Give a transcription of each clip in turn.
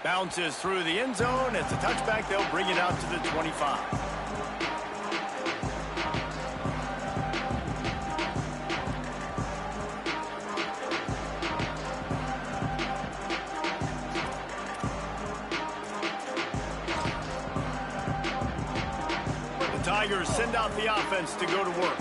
Bounces through the end zone. It's a touchback. They'll bring it out to the 25. The Tigers send out the offense to go to work.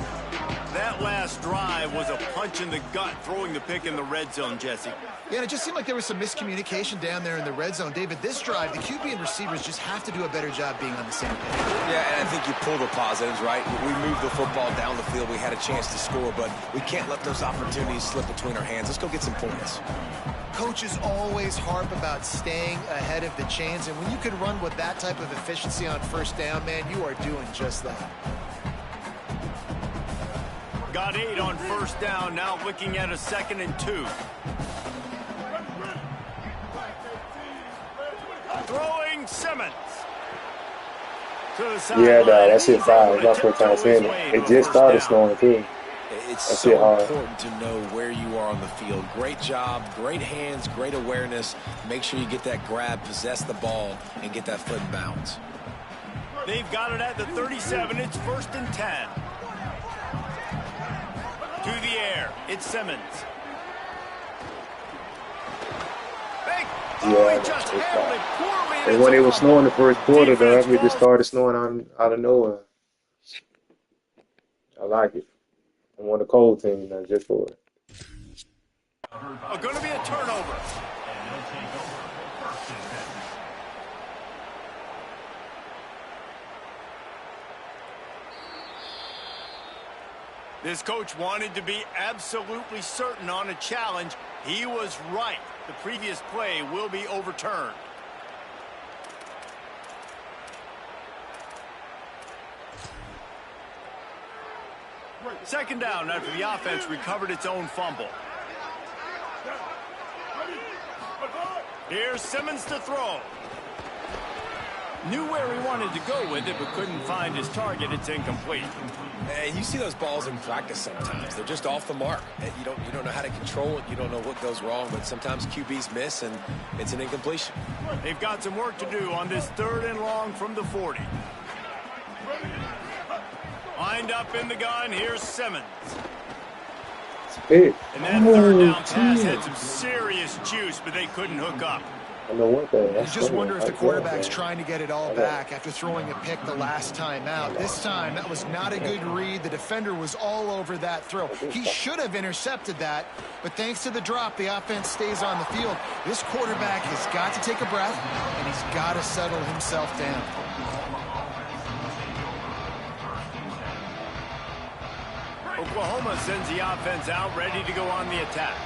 That last drive was a punch in the gut, throwing the pick in the red zone, Jesse. Yeah, and it just seemed like there was some miscommunication down there in the red zone. David, this drive, the QB and receivers just have to do a better job being on the same page. Yeah, and I think you pull the positives, right? We moved the football down the field. We had a chance to score, but we can't let those opportunities slip between our hands. Let's go get some points. Coaches always harp about staying ahead of the chains, and when you can run with that type of efficiency on first down, man, you are doing just that. Got 8 on first down, now looking at a 2nd and 2. Throwing Simmons. To the side. Yeah, that's it, 5. That's my first time saying it. It just started snowing, too. It's so important to know where you are on the field. Great job, great hands, great awareness. Make sure you get that grab, possess the ball, and get that foot in bounds. They've got it at the 37. It's 1st and 10. To the air, it's Simmons. Yeah, and when it was snowing the first quarter, though, it just started snowing out of nowhere. I like it. I want a cold team now just for it. Going to be a turnover. This coach wanted to be absolutely certain on a challenge. He was right. The previous play will be overturned. Second down after the offense recovered its own fumble. Here's Simmons to throw. Knew where he wanted to go with it, but couldn't find his target. It's incomplete. And you see those balls in practice sometimes. They're just off the mark. You don't know how to control it. You don't know what goes wrong, but sometimes QBs miss, and it's an incompletion. They've got some work to do on this 3rd and long from the 40. Lined up in the gun, here's Simmons. Hey. And that 3rd down pass had some serious juice, but they couldn't hook up. I know one thing. You just wonder if the quarterback's trying to get it all back after throwing a pick the last time out. This time, that was not a good read. The defender was all over that throw. He should have intercepted that, but thanks to the drop, the offense stays on the field. This quarterback has got to take a breath, and he's got to settle himself down. Oklahoma sends the offense out, ready to go on the attack.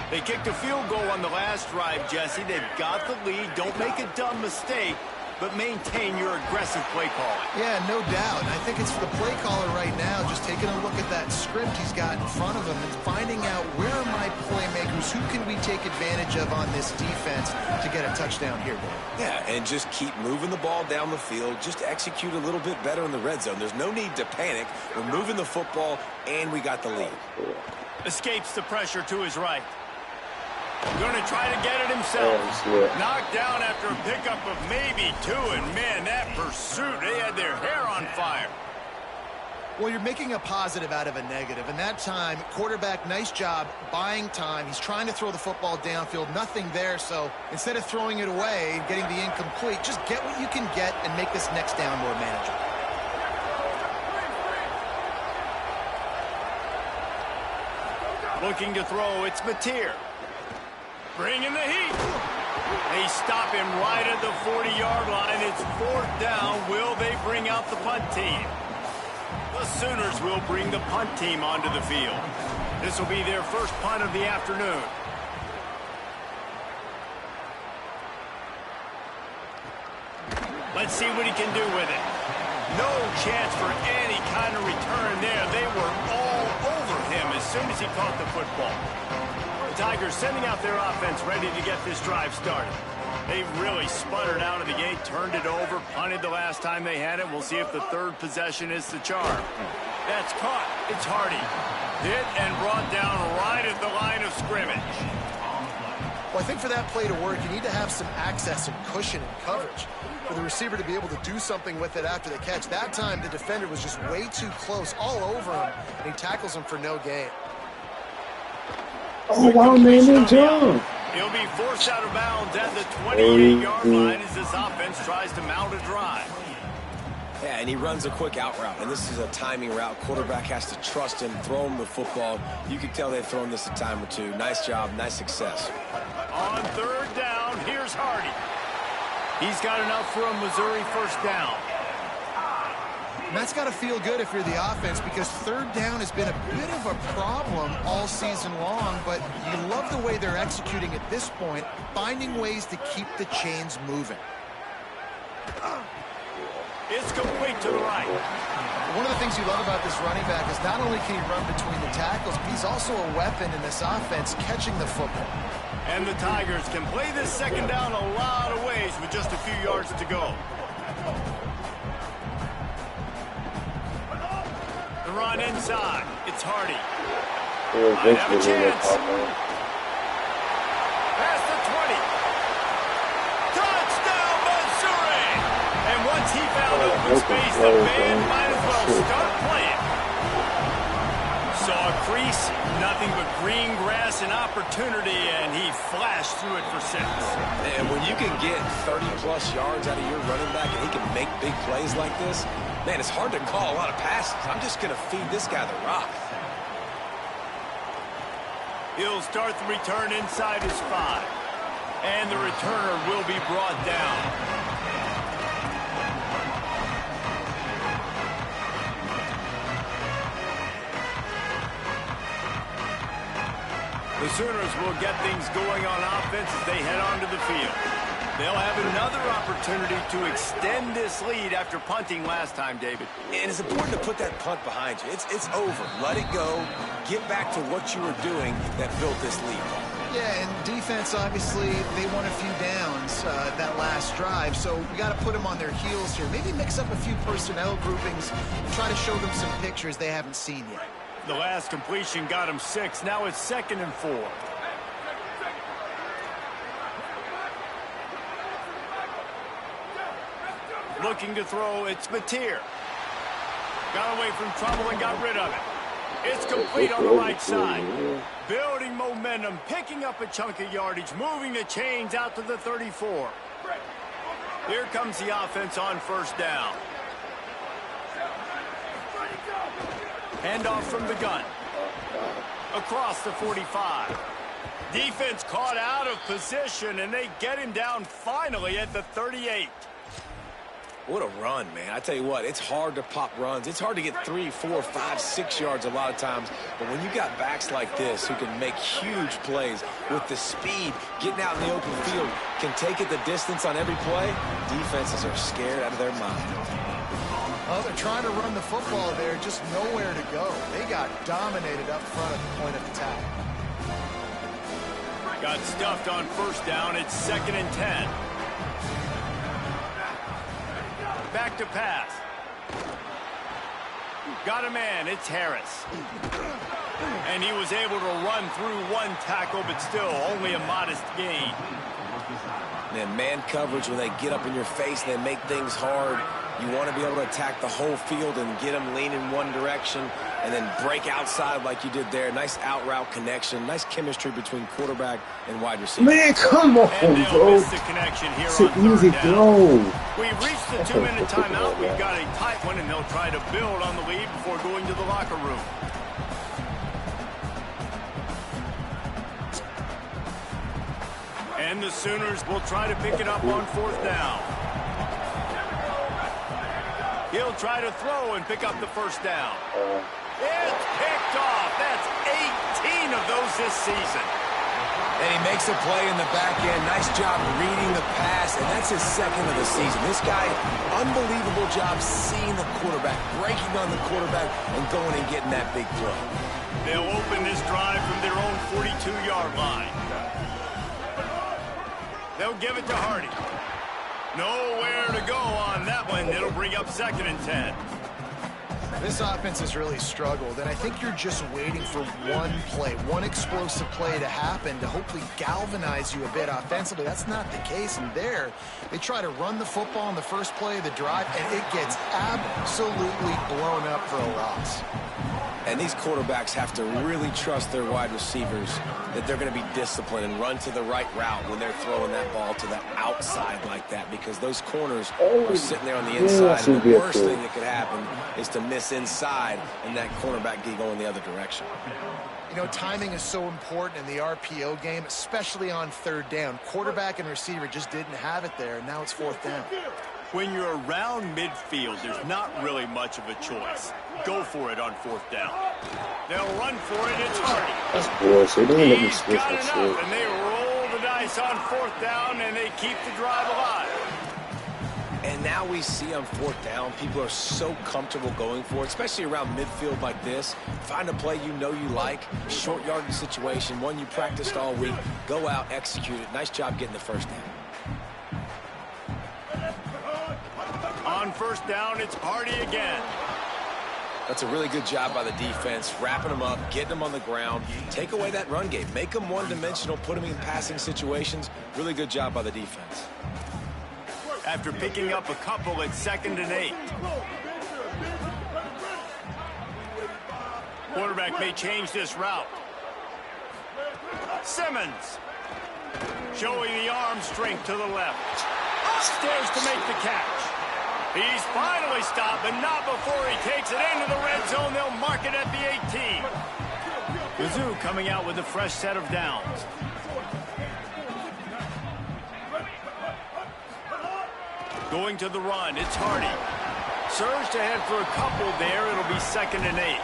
They kicked a field goal on the last drive, Jesse. They've got the lead. Don't make a dumb mistake, but maintain your aggressive play calling. Yeah, no doubt. And I think it's for the play caller right now, just taking a look at that script he's got in front of him and finding out where are my playmakers, who can we take advantage of on this defense to get a touchdown here, Dave? Yeah, and just keep moving the ball down the field. Just execute a little bit better in the red zone. There's no need to panic. We're moving the football, and we got the lead. Escapes the pressure to his right. Going to try to get it himself. Knocked down after a pickup of maybe 2, and man, that pursuit, they had their hair on fire. Well, you're making a positive out of a negative, and that time, quarterback, nice job buying time. He's trying to throw the football downfield, nothing there, so instead of throwing it away and getting the incomplete, just get what you can get and make this next down more manageable. Looking to throw, it's Mateer. Bringing the heat. They stop him right at the 40-yard line. It's 4th down. Will they bring out the punt team? The Sooners will bring the punt team onto the field. This will be their first punt of the afternoon. Let's see what he can do with it. No chance for any kind of return there. They were all over him as soon as he caught the football. The Tigers sending out their offense ready to get this drive started. They really sputtered out of the gate, turned it over, punted the last time they had it. We'll see if the 3rd possession is the charm. That's caught. It's Hardy. Hit and brought down right at the line of scrimmage. Well, Well, I think for that play to work, you need to have some access and cushion and coverage for the receiver to be able to do something with it after the catch. That time, the defender was just way too close, all over him, and he tackles him for no gain. Oh, wow, man, no jump. He'll be forced out of bounds at the 28-yard line as this offense tries to mount a drive. Yeah, and he runs a quick out route, and this is a timing route. Quarterback has to trust him, throw him the football. You can tell they've thrown this a time or two. Nice job, nice success. On third down, here's Hardy. He's got enough for a Missouri first down. And that's got to feel good if you're the offense, because third down has been a bit of a problem all season long, but you love the way they're executing at this point, finding ways to keep the chains moving. It's complete to the right. One of the things you love about this running back is not only can he run between the tackles, but he's also a weapon in this offense catching the football. And the Tigers can play this second down a lot of ways with just a few yards to go. The run inside. It's Hardy. Might have a chance. Past the 20. Touchdown, Missouri! And once he found open space, the band might as well start playing. Saw a crease, nothing but green grass and opportunity, and he flashed through it for 6. And when you can get 30-plus yards out of your running back and he can make big plays like this, man, it's hard to call a lot of passes. I'm just going to feed this guy the rock. He'll start the return inside his 5. And the returner will be brought down. The Sooners will get things going on offense as they head onto the field. They'll have another opportunity to extend this lead after punting last time, David. And it's important to put that punt behind you. It's over. Let it go. Get back to what you were doing that built this lead. Yeah, and defense, obviously, they won a few downs that last drive, so we got to put them on their heels here. Maybe mix up a few personnel groupings and try to show them some pictures they haven't seen yet. The last completion got him 6. Now it's 2nd and 4. Looking to throw, it's Mateer. Got away from trouble and got rid of it. It's complete on the right side. Building momentum, picking up a chunk of yardage, moving the chains out to the 34. Here comes the offense on first down. Handoff from the gun. Across the 45. Defense caught out of position, and they get him down finally at the 38. What a run, man. I tell you what, it's hard to pop runs. It's hard to get 3, 4, 5, 6 yards a lot of times. But when you got backs like this who can make huge plays with the speed, getting out in the open field, can take it the distance on every play, defenses are scared out of their mind. Well, they're trying to run the football there, just nowhere to go. They got dominated up front at the point of attack. Got stuffed on first down. It's 2nd and 10. Back to pass. Got a man. It's Harris. And he was able to run through one tackle, but still only a modest gain. Man coverage, when they get up in your face and they make things hard, you want to be able to attack the whole field and get them lean in one direction and then break outside like you did there. Nice out route connection. Nice chemistry between quarterback and wide receiver. Man, come on, bro. The connection here it's an easy throw. We've reached the 2-minute timeout. We've got a tight one, and they'll try to build on the lead before going to the locker room. And the Sooners will try to pick it up on fourth down. He'll try to throw and pick up the first down. It's picked off. That's 18 of those this season. And he makes a play in the back end. Nice job reading the pass, and that's his 2nd of the season. This guy, unbelievable job seeing the quarterback, breaking on the quarterback, and going and getting that big throw. They'll open this drive from their own 42-yard line. They'll give it to Hardy. Nowhere to go on that one. It'll bring up 2nd and 10. This offense has really struggled, and I think you're just waiting for one play, one explosive play to happen to hopefully galvanize you a bit offensively. That's not the case, and there, they try to run the football in the first play of the drive, and it gets absolutely blown up for a loss. And these quarterbacks have to really trust their wide receivers that they're going to be disciplined and run to the right route when they're throwing that ball to the outside like that, because those corners are sitting there on the inside. And the worst thing that could happen is to miss inside and that cornerback get going the other direction. You know, timing is so important in the RPO game, especially on third down. Quarterback and receiver just didn't have it there, and now it's fourth down. When you're around midfield, there's not really much of a choice. Go for it on fourth down. They'll run for it. It's Hardy. That's bullshit. They didn't let me He's switch got that enough, shit. and they roll the dice on fourth down, and they keep the drive alive. And now we see on fourth down, people are so comfortable going for it, especially around midfield like this. Find a play you know you like, short yardage situation, one you practiced all week. Go out, execute it. Nice job getting the first down. On first down, it's Hardy again. That's a really good job by the defense, wrapping them up, getting them on the ground. Take away that run game. Make them one-dimensional, put them in passing situations. Really good job by the defense. After picking up a couple at 2nd and 8. Quarterback may change this route. Simmons. Showing the arm strength to the left. Upstairs to make the catch. He's finally stopped, but not before he takes it into the red zone. They'll mark it at the 18. Mizzou coming out with a fresh set of downs. Going to the run, it's Hardy. Surged ahead for a couple there. It'll be 2nd and 8.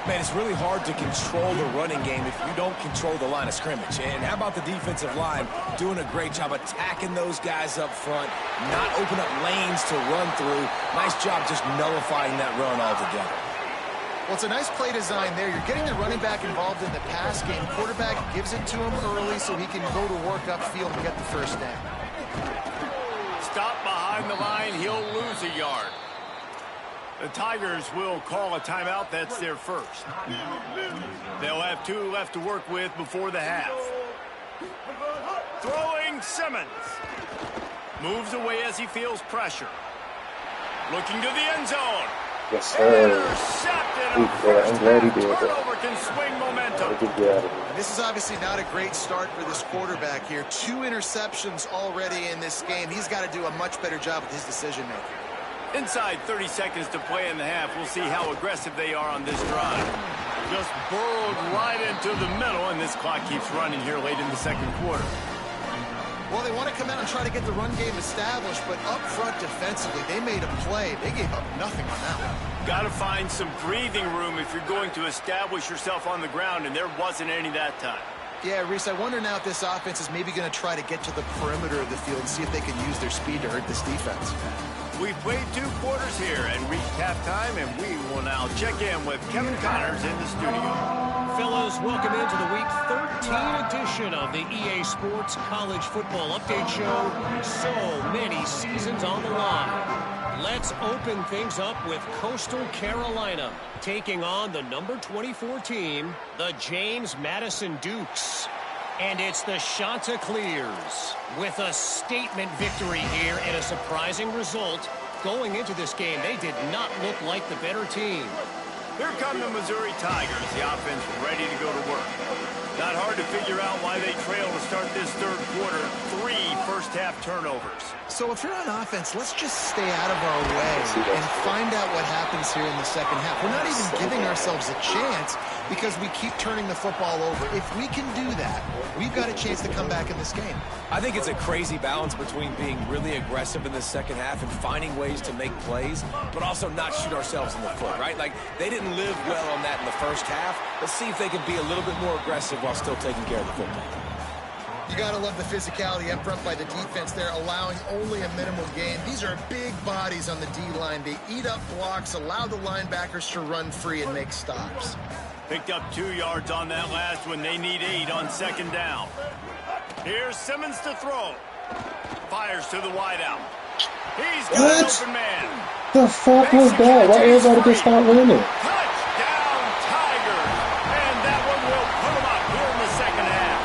Man, it's really hard to control the running game if you don't control the line of scrimmage. And how about the defensive line doing a great job attacking those guys up front, not open up lanes to run through. Nice job just nullifying that run altogether. Well, it's a nice play design there. You're getting the running back involved in the pass game. Quarterback gives it to him early so he can go to work upfield and get the first down. Stop behind the line. He'll lose a yard. The Tigers will call a timeout. That's their first. They'll have 2 left to work with before the half. Throwing Simmons. Moves away as he feels pressure. Looking to the end zone. Yes, sir. Intercepted. I'm glad he did that. Turnover can swing momentum. This is obviously not a great start for this quarterback here. 2 interceptions already in this game. He's got to do a much better job with his decision-making. Inside 30 seconds to play in the half. We'll see how aggressive they are on this drive. Just burrowed right into the middle, and this clock keeps running here late in the second quarter. Well, they want to come out and try to get the run game established, but up front defensively, they made a play. They gave up nothing on that one. Got to find some breathing room if you're going to establish yourself on the ground, and there wasn't any that time. Yeah, Reese, I wonder now if this offense is maybe going to try to get to the perimeter of the field and see if they can use their speed to hurt this defense. We've played 2 quarters here and reached halftime, and we will now check in with Kevin Connors in the studio. Fellas, welcome into the Week 13 edition of the EA Sports College Football Update Show. So many seasons on the line. Let's open things up with Coastal Carolina taking on the number 24 team, the James Madison Dukes. And it's the Chanticleers with a statement victory here and a surprising result. Going into this game, they did not look like the better team. Here come the Missouri Tigers, the offense ready to go to work. Not hard to figure out why they trail to start this third quarter. 3 first-half turnovers. So if you're on offense, let's just stay out of our way and find out what happens here in the second half. We're not even giving ourselves a chance because we keep turning the football over. If we can do that, we've got a chance to come back in this game. I think it's a crazy balance between being really aggressive in the second half and finding ways to make plays, but also not shoot ourselves in the foot, right? Like, they didn't live well on that in the first half. Let's see if they can be a little bit more aggressive while still taking care of the football. You got to love the physicality up front by the defense there, allowing only a minimal gain. These are big bodies on the D-line. They eat up blocks, allow the linebackers to run free and make stops. Picked up 2 yards on that last one. They need 8 on second down. Here's Simmons to throw. Fires to the wideout. He's got an open man. The fuck was that? Why everybody just start running? Touchdown, Tigers! And that one will put them up here in the second half.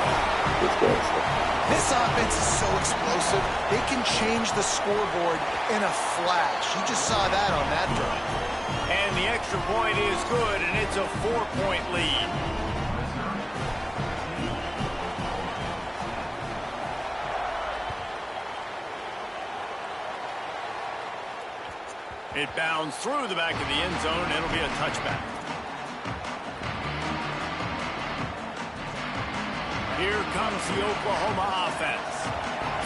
This offense is so explosive, they can change the scoreboard in a flash. You just saw that on that drive. And the extra point is good, and it's a 4-point lead. It bounds through the back of the end zone, and it'll be a touchback. Here comes the Oklahoma offense.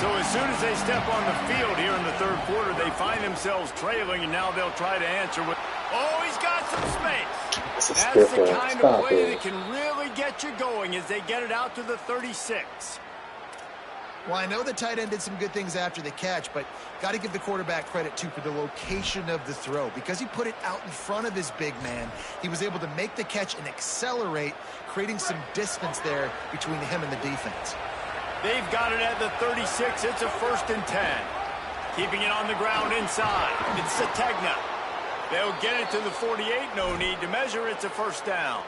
So as soon as they step on the field here in the third quarter, they find themselves trailing, and now they'll try to answer with... Oh, he's got some space. That's the kind of play that can really get you going as they get it out to the 36. Well, I know the tight end did some good things after the catch, but got to give the quarterback credit, too, for the location of the throw. Because he put it out in front of his big man, he was able to make the catch and accelerate, creating some distance there between him and the defense. They've got it at the 36. It's a 1st and 10. Keeping it on the ground inside. It's Sategna. They'll get it to the 48. No need to measure. It's a 1st down.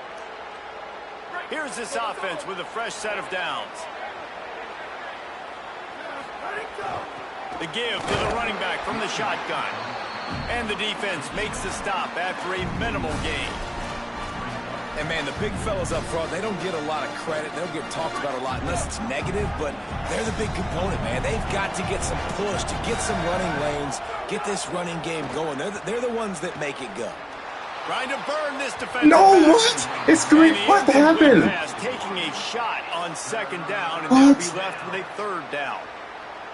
Here's this offense with a fresh set of downs. The give to the running back from the shotgun. And the defense makes the stop after a minimal gain. And, man, the big fellas up front, they don't get a lot of credit. They don't get talked about a lot unless it's negative, but they're the big component, man. They've got to get some push, to get some running lanes, get this running game going. They're the ones that make it go. Trying to burn this defense. No, what? It's great. What happened? Taking a shot on 2nd down, and they'll be left with a 3rd down.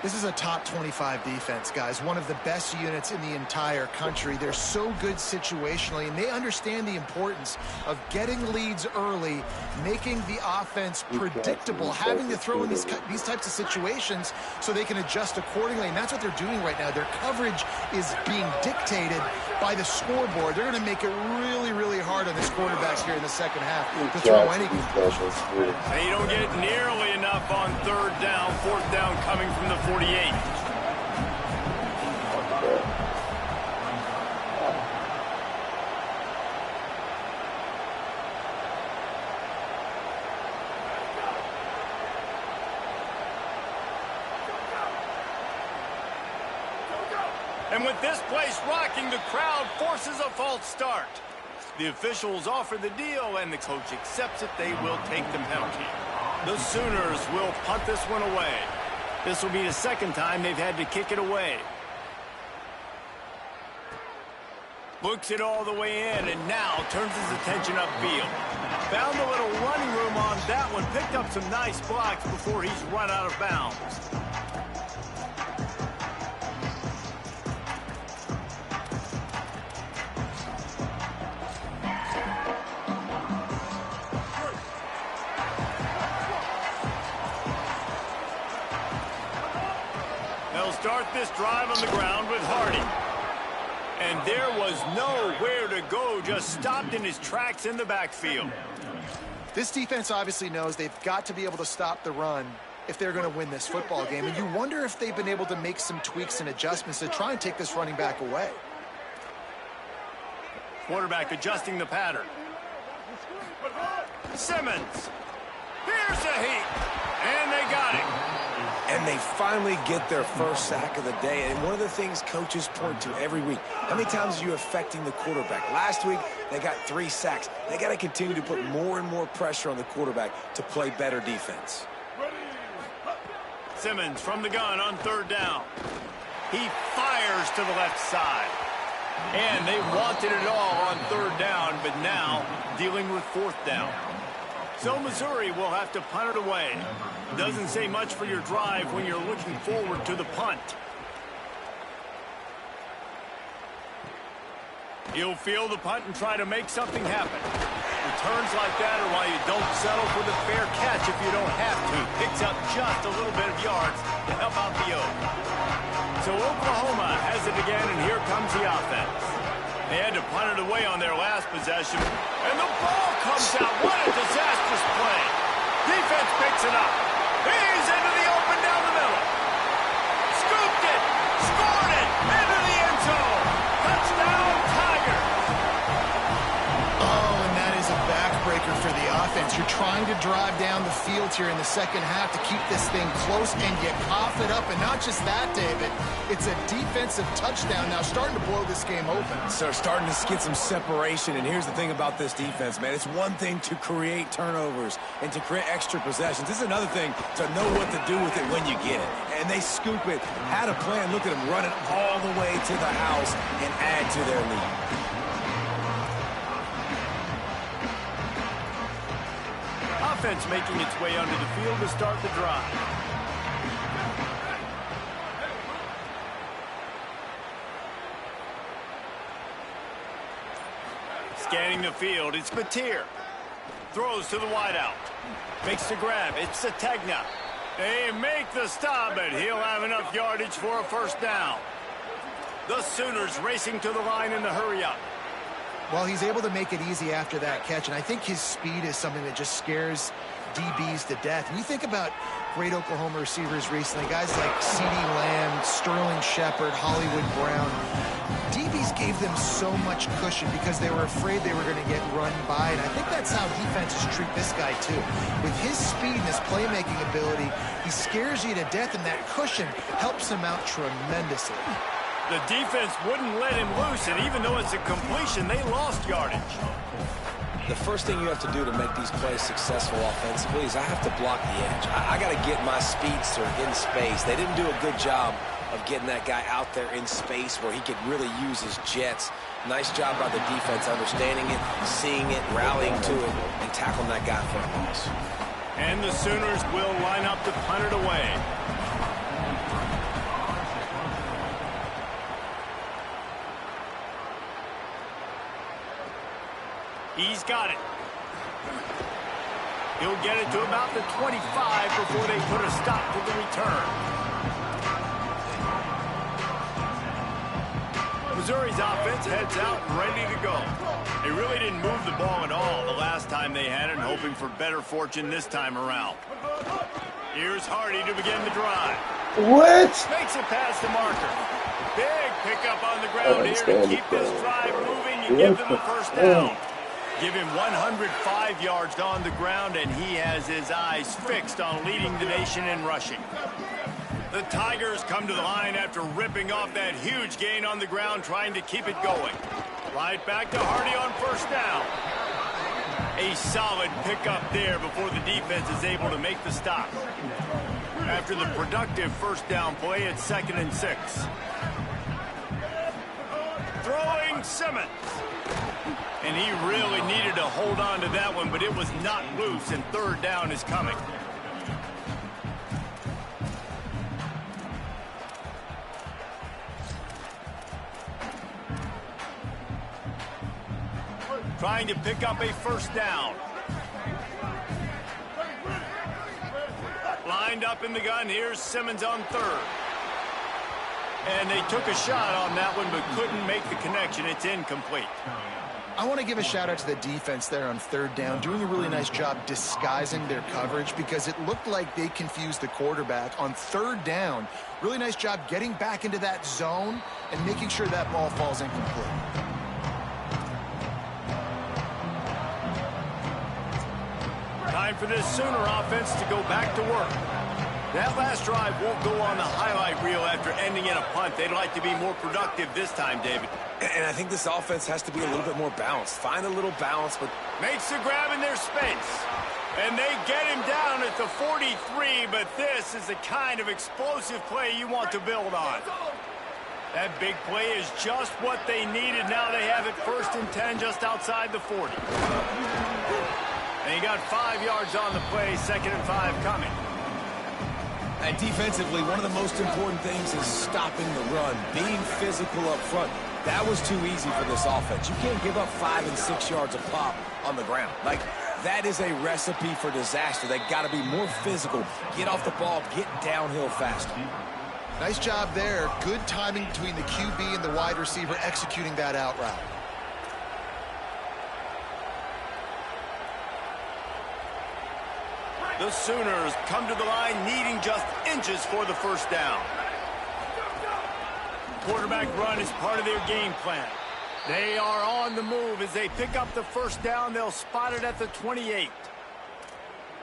This is a top 25 defense, guys. One of the best units in the entire country. They're so good situationally, and they understand the importance of getting leads early, making the offense predictable, having to throw in these types of situations so they can adjust accordingly. And that's what they're doing right now. Their coverage is being dictated by the scoreboard. They're going to make it really, really hard on this quarterback here in the second half to throw anything. And you don't get nearly enough on 3rd down, 4th down coming from the 48. And with this place rocking, the crowd forces a false start. The officials offer the deal, and the coach accepts it. They will take the penalty. The Sooners will punt this one away. This will be the 2nd time they've had to kick it away. Looks it all the way in, and now turns his attention upfield. Found a little running room on that one. Picked up some nice blocks before he's run out of bounds. Start this drive on the ground with Hardy. And there was nowhere to go, just stopped in his tracks in the backfield. This defense obviously knows they've got to be able to stop the run if they're going to win this football game. And you wonder if they've been able to make some tweaks and adjustments to try and take this running back away. Quarterback adjusting the pattern. Simmons. Here's a heat. And they got it. And they finally get their 1st sack of the day. And one of the things coaches point to every week, how many times are you affecting the quarterback? Last week, they got 3 sacks. They got to continue to put more and more pressure on the quarterback to play better defense. Simmons from the gun on 3rd down. He fires to the left side. And they wanted it all on 3rd down, but now dealing with 4th down. So Missouri will have to punt it away. Doesn't say much for your drive when you're looking forward to the punt. He'll field the punt and try to make something happen. Returns like that are why you don't settle for the fair catch if you don't have to. Picks up just a little bit of yards to help out the Oak. So Oklahoma has it again, and here comes the offense. They had to punt it away on their last possession. And the ball comes out. What a disastrous play. Defense picks it up. He's into the open down the middle. Scooped it. Scored it. Into the end zone. Touchdown. trying to drive down the field here in the second half to keep this thing close, and you cough it up. And not just that, David, it's a defensive touchdown now, starting to blow this game open. So starting to get some separation, and here's the thing about this defense, man. It's one thing to create turnovers and to create extra possessions. This is another thing to know what to do with it when you get it. And they scoop it, had a plan. Look at them running all the way to the house and add to their lead. Offense making its way onto the field to start the drive. Scanning the field, it's Mateer. Throws to the wideout. Makes the grab, it's Sategna. They make the stop, but he'll have enough yardage for a first down. The Sooners racing to the line in the hurry-up. Well, he's able to make it easy after that catch, and I think his speed is something that just scares DBs to death. And you think about great Oklahoma receivers recently, guys like CeeDee Lamb, Sterling Shepard, Hollywood Brown. DBs gave them so much cushion because they were afraid they were going to get run by, and I think that's how defenses treat this guy too. With his speed and his playmaking ability, he scares you to death, and that cushion helps him out tremendously. The defense wouldn't let him loose, and even though it's a completion, they lost yardage. The first thing you have to do to make these plays successful offensively is I have to block the edge. I got to get my speedster in space. They didn't do a good job of getting that guy out there in space where he could really use his jets. Nice job by the defense understanding it, seeing it, rallying to it, and tackling that guy for a loss. And the Sooners will line up to punt it away. He's got it. He'll get it to about the 25 before they put a stop to the return. Missouri's offense heads out and ready to go. They really didn't move the ball at all the last time they had it, hoping for better fortune this time around. Here's Hardy to begin the drive. What? Makes it past the marker. Big pickup on the ground here to keep this drive moving and give them the first down. Give him 105 yards on the ground, and he has his eyes fixed on leading the nation in rushing. The Tigers come to the line after ripping off that huge gain on the ground, trying to keep it going. Right back to Hardy on first down. A solid pickup there before the defense is able to make the stop. After the productive first down play, it's 2nd and 6. Throwing Simmons. And he really needed to hold on to that one, but it was not loose, and third down is coming. Trying to pick up a first down. Lined up in the gun. Here's Simmons on third. And they took a shot on that one, but couldn't make the connection. It's incomplete. I want to give a shout out to the defense there on third down, doing a really nice job disguising their coverage because it looked like they confused the quarterback on third down. Really nice job getting back into that zone and making sure that ball falls incomplete. Time for this Sooner offense to go back to work. That last drive won't go on the highlight reel after ending in a punt. They'd like to be more productive this time, David. And I think this offense has to be a little bit more balanced. Find a little balance, but makes the grab in their space. And they get him down at the 43, but this is the kind of explosive play you want to build on. That big play is just what they needed. Now they have it 1st and 10 just outside the 40. And he got 5 yards on the play, 2nd and 5 coming. And defensively, one of the most important things is stopping the run, being physical up front. That was too easy for this offense. You can't give up 5 and 6 yards a pop on the ground. Like, that is a recipe for disaster. They got to be more physical, get off the ball, get downhill faster. Nice job there. Good timing between the QB and the wide receiver executing that out route. The Sooners come to the line needing just inches for the first down. Quarterback run is part of their game plan. They are on the move as they pick up the first down. They'll spot it at the 28.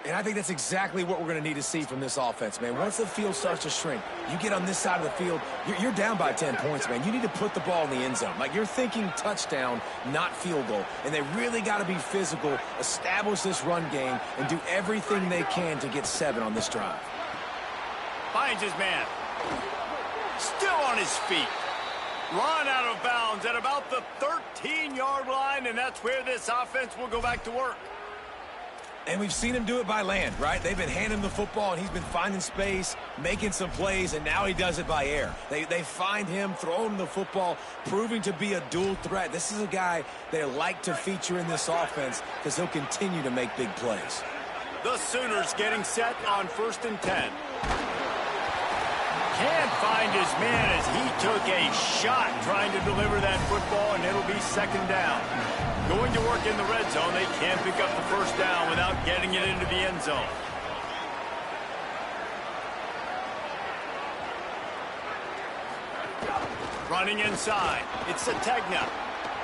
And I think that's exactly what we're going to need to see from this offense, man. Once the field starts to shrink, you get on this side of the field, you're down by 10 points, man. You need to put the ball in the end zone. Like, you're thinking touchdown, not field goal. And they really got to be physical, establish this run game, and do everything they can to get 7 on this drive. Finds his man. Still on his feet. Run out of bounds at about the 13-yard line, and that's where this offense will go back to work. And we've seen him do it by land, right? They've been handing him the football, and he's been finding space, making some plays, and now he does it by air. They find him, throw him the football, proving to be a dual threat. This is a guy they like to feature in this offense because he'll continue to make big plays. The Sooners getting set on 1st and 10. Can't find his man as he took a shot trying to deliver that football, and it'll be 2nd down. Going to work in the red zone, they can't pick up the 1st down without getting it into the end zone. Running inside, it's Sategna.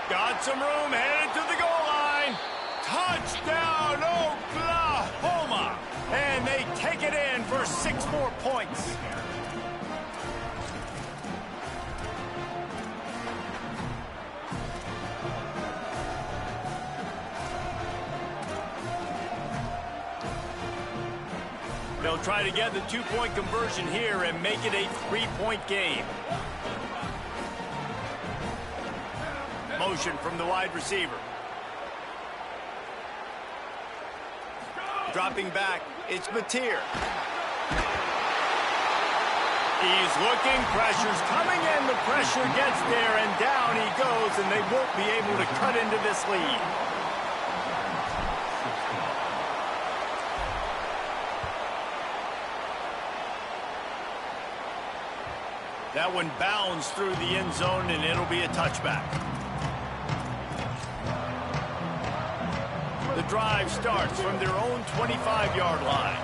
Got some room, headed to the goal line. Touchdown, Oklahoma! And they take it in for 6 more points. They'll try to get the 2-point conversion here and make it a 3-point game. Motion from the wide receiver. Dropping back, it's Mateer. He's looking, pressure's coming in, the pressure gets there, and down he goes, and they won't be able to cut into this lead. That one bounds through the end zone, and it'll be a touchback. The drive starts from their own 25-yard line.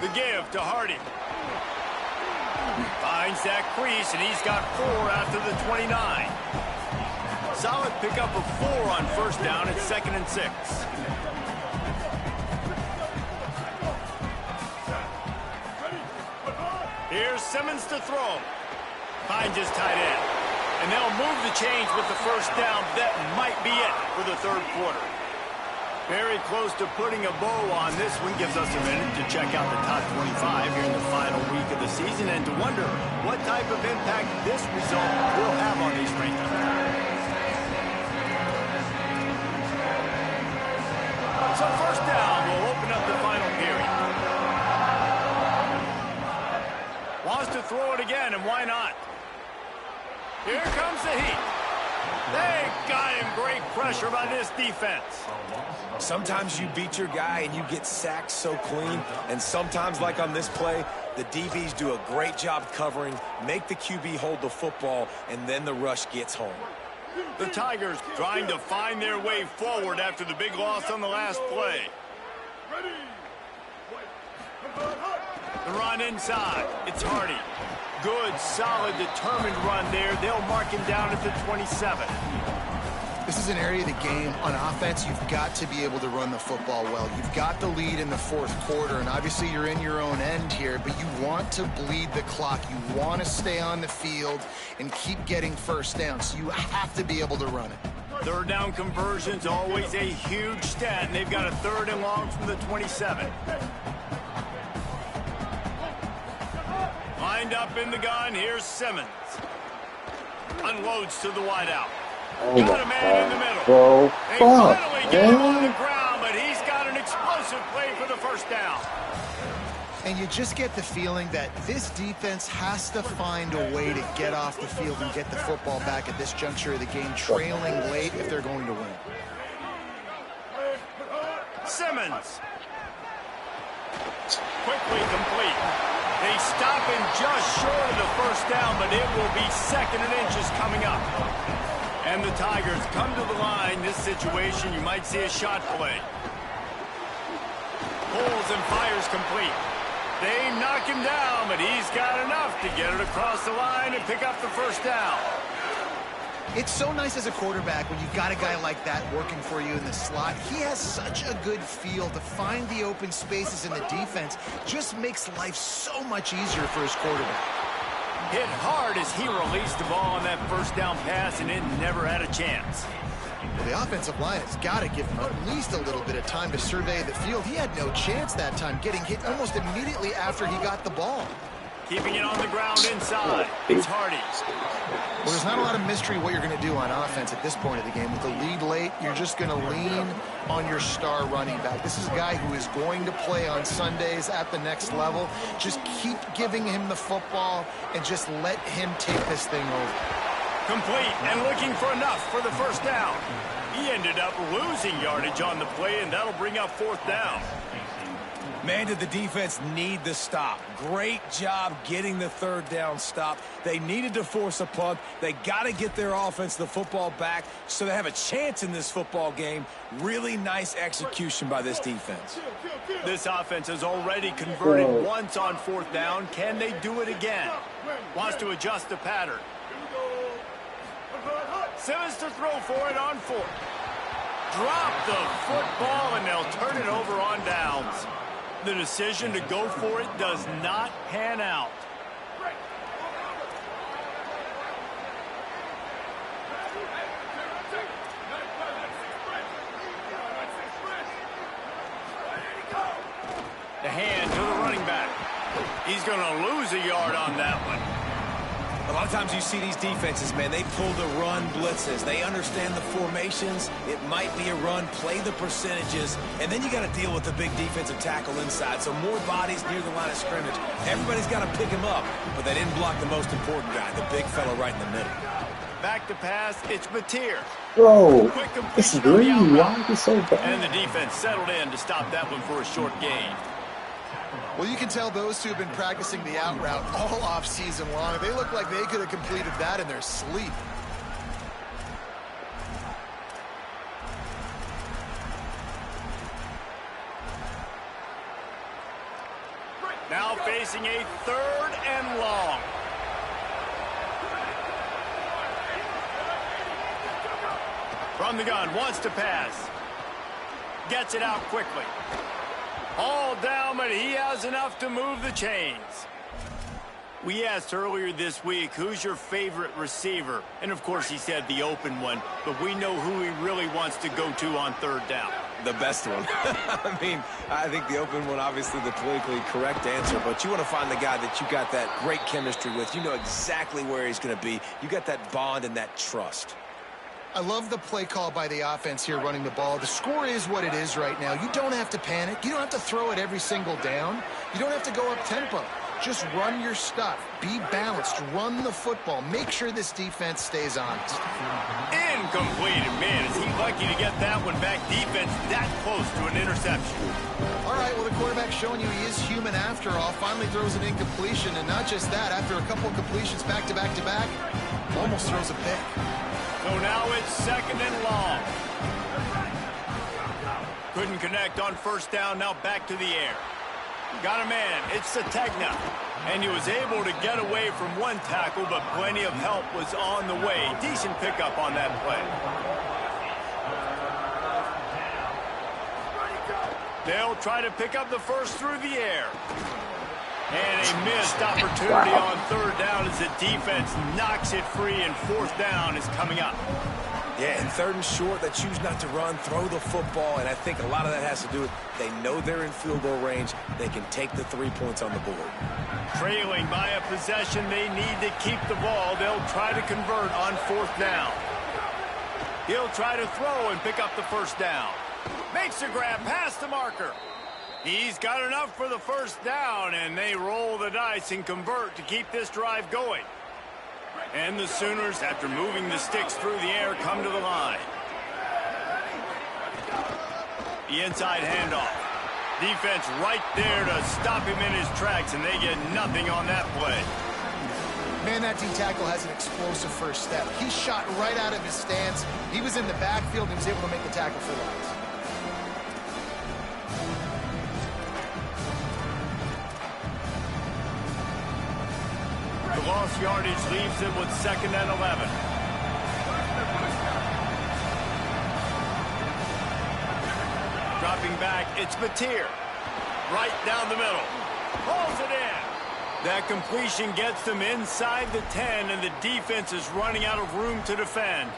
The give to Hardy. Finds that crease, and he's got 4 after the 29. Solid pickup of 4 on 1st down. It's 2nd and 6. Here's Simmons to throw. Finds his tight end. And they'll move the chains with the 1st down. That might be it for the 3rd quarter. Very close to putting a bow on this one. Gives us a minute to check out the top 25 here in the final week of the season and to wonder what type of impact this result will have on these rankings. So 1st down will open up the final period. Wants to throw it again, and why not? Here comes the heat. They got him. Great pressure by this defense. Sometimes you beat your guy and you get sacked so clean, and sometimes, like on this play, the DBs do a great job covering, make the QB hold the football, and then the rush gets home. The Tigers trying to find their way forward after the big loss on the last play. The run inside. It's Hardy. Good, solid, determined run there. They'll mark him down at the 27. This is an area of the game on offense you've got to be able to run the football well. You've got the lead in the 4th quarter, and obviously you're in your own end here, but you want to bleed the clock. You want to stay on the field and keep getting 1st down, so you have to be able to run it. 3rd down conversion's always a huge stat, and they've got a 3rd and long from the 27. Lined up in the gun, here's Simmons. Unloads to the wideout. Oh got my a man in the middle. Bro, They fuck, finally get him on the man. ground, but he's got an explosive play for the 1st down. And you just get the feeling that this defense has to find a way to get off the field and get the football back at this juncture of the game, trailing late if they're going to win. Simmons. Quickly complete. They stop him just short of the 1st down, but it will be 2nd and inches coming up. And the Tigers come to the line. This situation, you might see a shot play. Pulls and fires complete. They knock him down, but he's got enough to get it across the line and pick up the first down. It's so nice as a quarterback when you've got a guy like that working for you in the slot. He has such a good feel to find the open spaces in the defense. Just makes life so much easier for his quarterback. Hit hard as he released the ball on that first down pass, and it never had a chance. Well, the offensive line has got to give him at least a little bit of time to survey the field. He had no chance that time, getting hit almost immediately after he got the ball. Keeping it on the ground inside. It's Hardy. Well, there's not a lot of mystery what you're going to do on offense at this point of the game. With the lead late, you're just going to lean on your star running back. This is a guy who is going to play on Sundays at the next level. Just keep giving him the football and just let him take this thing over. Complete and looking for enough for the first down. He ended up losing yardage on the play, and that'll bring up fourth down. Man, did the defense need the stop. Great job getting the third down stop. They needed to force a punt. They got to get their offense the football back so they have a chance in this football game. Really nice execution by this defense. This offense has already converted once on fourth down. Can they do it again? Wants to adjust the pattern. Simmons to throw for it on fourth. Drop the football, and they'll turn it over on downs. The decision to go for it does not pan out. The hand to the running back. He's going to lose a yard on that one. A lot of times you see these defenses, man, they pull the run blitzes. They understand the formations. It might be a run, play the percentages, and then you got to deal with the big defensive tackle inside. So more bodies near the line of scrimmage. Everybody's got to pick him up, but they didn't block the most important guy, the big fella right in the middle. Back to pass, it's Mateer. Bro, it's green. Why is it so bad? And the defense settled in to stop that one for a short gain. Well, you can tell those two have been practicing the out route all off season long. They look like they could have completed that in their sleep. Now facing a third and long. From the gun, wants to pass. Gets it out quickly. All down, but he has enough to move the chains. We asked earlier this week, who's your favorite receiver? And, of course, he said the open one, but we know who he really wants to go to on third down. The best one. I mean, I think the open one, obviously the politically correct answer, but you want to find the guy that you got that great chemistry with. You know exactly where he's going to be. You got that bond and that trust. I love the play call by the offense here running the ball. The score is what it is right now. You don't have to panic. You don't have to throw it every single down. You don't have to go up tempo. Just run your stuff. Be balanced. Run the football. Make sure this defense stays honest. Incomplete. Man, is he lucky to get that one back. Defense that close to an interception. All right, well, the quarterback's showing you he is human after all. Finally throws an incompletion, and not just that. After a couple of completions back to back to back, almost throws a pick. So now it's second and long. Couldn't connect on first down. Now back to the air. Got a man. It's Sategna. And he was able to get away from one tackle, but plenty of help was on the way. Decent pickup on that play. They'll try to pick up the first through the air. And a missed opportunity on third down as the defense knocks it free, and fourth down is coming up. Yeah, and third and short, they choose not to run, throw the football, and I think a lot of that has to do with they know they're in field goal range. They can take the 3 points on the board. Trailing by a possession, they need to keep the ball. They'll try to convert on fourth down. He'll try to throw and pick up the first down. Makes a grab past the marker. He's got enough for the first down, and they roll the dice and convert to keep this drive going. And the Sooners, after moving the sticks through the air, come to the line. The inside handoff. Defense right there to stop him in his tracks, and they get nothing on that play. Man, that D tackle has an explosive first step. He shot right out of his stance. He was in the backfield and he was able to make the tackle for loss. lost yardage leaves him with 2nd and 11. Dropping back, it's Mateer. Right down the middle. Pulls it in. That completion gets them inside the 10, and the defense is running out of room to defend.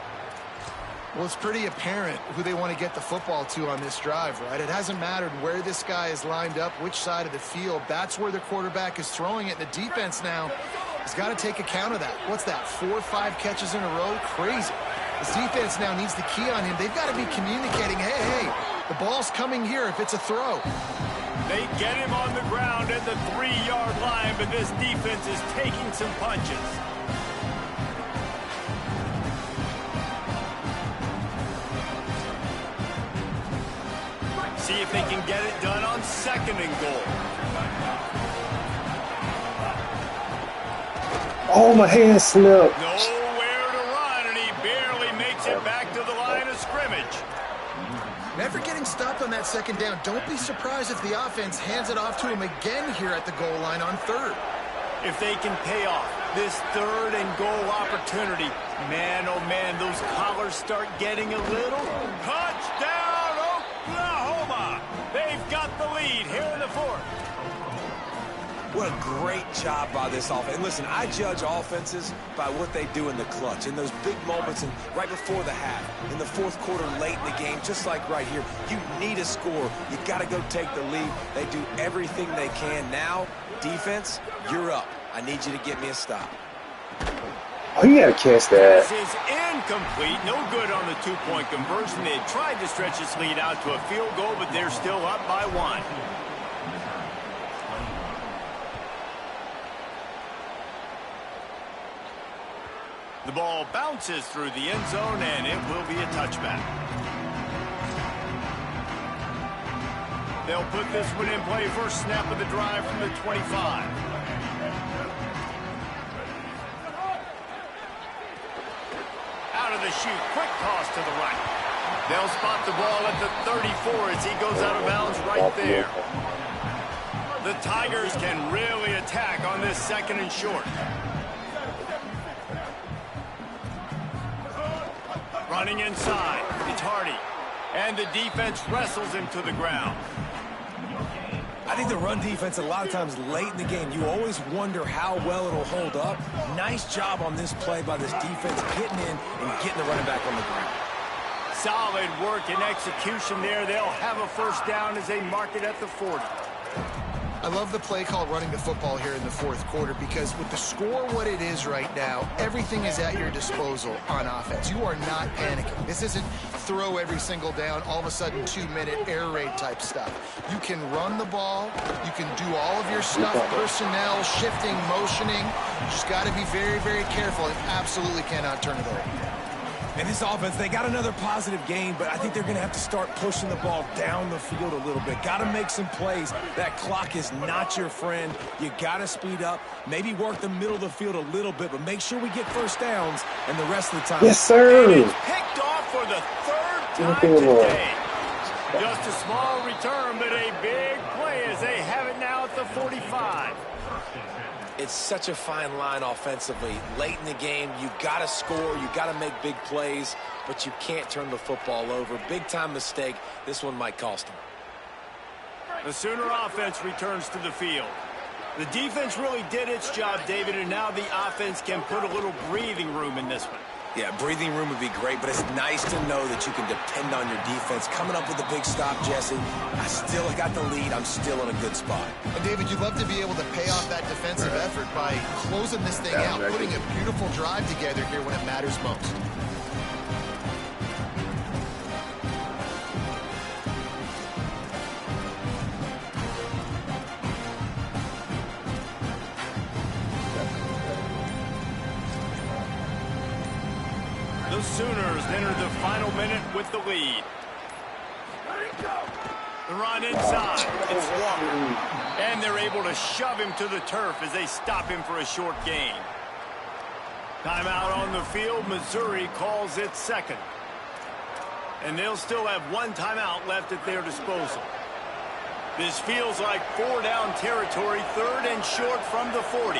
Well, it's pretty apparent who they want to get the football to on this drive, right? It hasn't mattered where this guy is lined up, which side of the field. That's where the quarterback is throwing it. The defense now has got to take account of that. What's that, 4 or 5 catches in a row? Crazy. This defense now needs the key on him. They've got to be communicating, hey, the ball's coming here if it's a throw. They get him on the ground at the 3-yard line, but this defense is taking some punches. See if they can get it done on 2nd and goal. Oh, my hand slipped. Nowhere to run, and he barely makes it back to the line of scrimmage. Never getting stopped on that 2nd down. Don't be surprised if the offense hands it off to him again here at the goal line on 3rd. If they can pay off this 3rd and goal opportunity, man, oh man, those collars start getting a little. Touchdown, Oklahoma! They've got the lead here in the 4th. What a great job by this offense. And listen, I judge offenses by what they do in the clutch, in those big moments and right before the half, in the 4th quarter, late in the game, just like right here. You need a score. You got to go take the lead. They do everything they can. Now, defense, you're up. I need you to get me a stop. Oh, you got to catch that. This is incomplete. No good on the 2-point conversion. They tried to stretch this lead out to a field goal, but they're still up by 1. The ball bounces through the end zone, and it will be a touchback. They'll put this one in play. First snap of the drive from the 25. Out of the chute, quick toss to the right. They'll spot the ball at the 34 as he goes out of bounds right there. The Tigers can really attack on this 2nd and short. Running inside, it's Hardy. And the defense wrestles him to the ground. I think the run defense, a lot of times late in the game, you always wonder how well it'll hold up. Nice job on this play by this defense, getting in and getting the running back on the ground. Solid work and execution there. They'll have a first down as they mark it at the 40. I love the play called running the football here in the 4th quarter because with the score what it is right now, everything is at your disposal on offense. You are not panicking. This isn't throw every single down, all of a sudden 2-minute air raid type stuff. You can run the ball. You can do all of your stuff, personnel, shifting, motioning. You just got to be very, very careful and absolutely cannot turn it over. And this offense, they got another positive game, but I think they're going to have to start pushing the ball down the field a little bit. Got to make some plays. That clock is not your friend. You got to speed up, maybe work the middle of the field a little bit, but make sure we get first downs and the rest of the time. Yes, sir. And it's picked off for the 3rd time today. Just a small return, but a big play as they have it now at the 45. It's such a fine line offensively. Late in the game, you got to score, you got to make big plays, but you can't turn the football over. Big-time mistake. This one might cost them. The Sooner offense returns to the field. The defense really did its job, David, and now the offense can put a little breathing room in this one. Yeah, breathing room would be great, but it's nice to know that you can depend on your defense. Coming up with a big stop, Jesse. I still got the lead. I'm still in a good spot. And David, you'd love to be able to pay off that defensive effort by closing this thing out, putting a beautiful drive together here when it matters most. The Sooners enter the final minute with the lead. The run inside. It's Walker. And they're able to shove him to the turf as they stop him for a short gain. Timeout on the field. Missouri calls it 2nd. And they'll still have 1 timeout left at their disposal. This feels like 4-down territory, 3rd and short from the 40.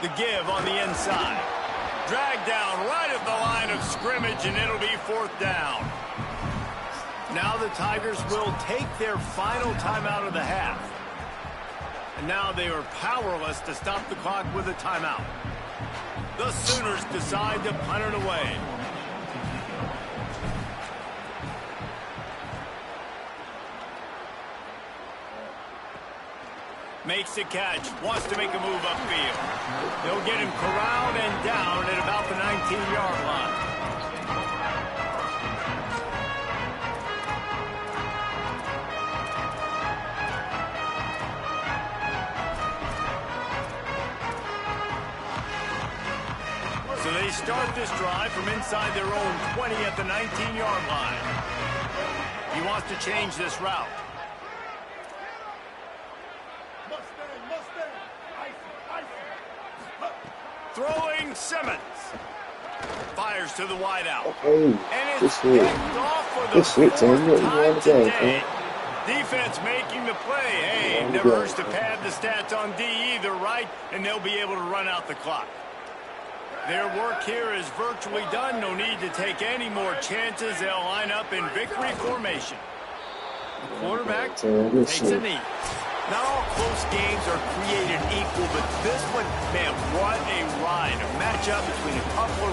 The give on the inside. Dragged down right at the line of scrimmage, and it'll be 4th down. Now the Tigers will take their final timeout of the half. And now they are powerless to stop the clock with a timeout. The Sooners decide to punt it away. Makes the catch, wants to make a move upfield. They'll get him corralled and down at about the 19-yard line. So they start this drive from inside their own 20 at the 19-yard line. He wants to change this route. Throwing Simmons. Fires to the wideout. Oh, And it's picked off for the 4th time today. Defense making the play. Hey, never hurts to pad the stats on D either, right? And they'll be able to run out the clock. Their work here is virtually done. No need to take any more chances. They'll line up in victory formation. The quarterback takes a knee. Not all close games are created equal, but this one, man, what a ride. A matchup between a couple of